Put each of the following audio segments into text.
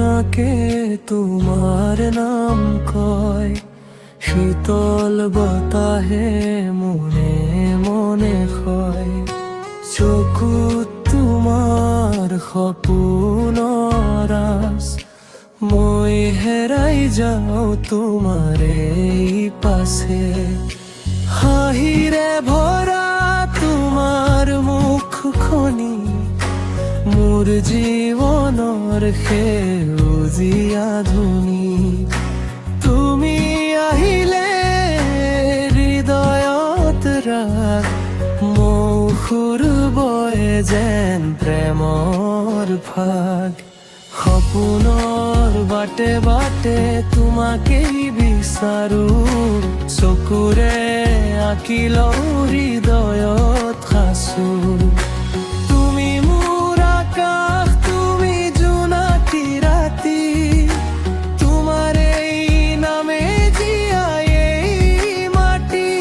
জোনাকে তোমার নাম কয়, শীতল বাতাহে মনে মনে হয়। চকুত তোমাৰ সপোনৰ আশ, মই হেৰাই যাওঁ তোমাৰে পাছে। হাঁহিৰে ভৰা তোমাৰ মুখখনি মোৰ জীৱনৰ সেউজীয়া ধুনি। তুমি আহিলে হৃদয়ত ৰাগ, মৌসুৰ বয়ে যেন প্ৰেমৰ ভাগ। সপোনৰ বাটে বাটে তোমাকেই বিচাৰো, চকুৰে আঁকি লওঁ হৃদয়ত সাঁচো। তুমি মোৰ আকাশ, তুমি জোনাকী ৰাতি, তোমাৰ এই নামে জীয়াই এই মাটি।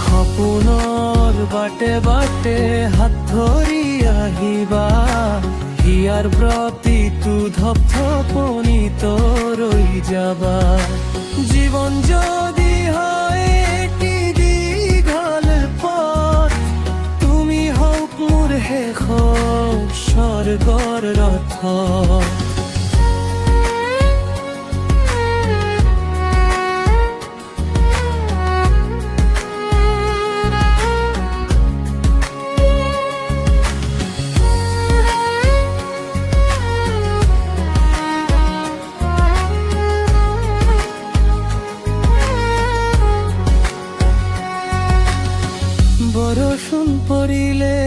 সপোনৰ বাটে বাটে হাত ধৰি আহিবা, হিয়াৰ প্ৰতিটো ধপধপনিত ৰৈ যাবা। জীৱন যদি হয় এটি দীঘল পথ, তুমি হওক মোৰ শেষৰ স্বৰ্গৰ ৰথ। বৰষুণ পৰিলে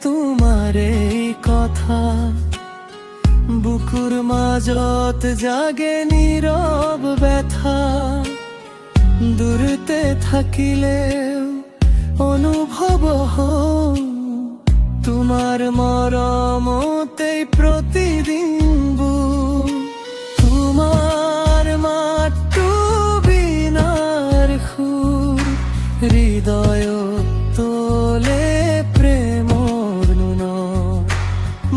তোমাৰ এই কথা, বুকুৰ মাজত জাগে নীৰৱ ব্যথা। দূৰতে থাকিলেও অনুভৱ হওঁ, তোমাৰ মৰমতেই প্ৰতিদিনবোৰ। তোমাৰ মাতটো বিনাৰ সুৰ, হৃদয়ত তোলে প্ৰেমৰ নুন।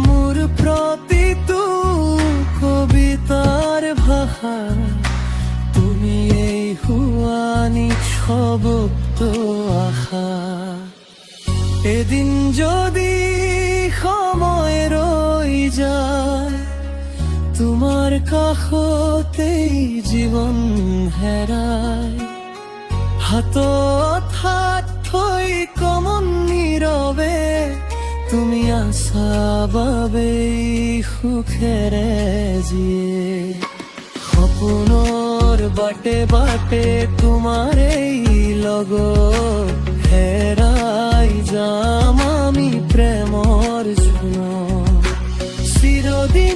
মোৰ প্ৰতিটো কবিতাৰ ভাষা, তুমি এই শুৱানি শব্দ আশা। এদিন যদি সময় ৰৈ যায়, তোমাৰ কাষতেই জীৱন হেৰাই। হাতত হাত থৈ কমন নীৰৱে, তুমি আছা বাবেই সুখেৰে জীয়ে। সপোনৰ বাটে বাটে তোমাৰ এই লগত, হেৰাই যাম আমি প্ৰেমৰ জোনত। চিৰদিন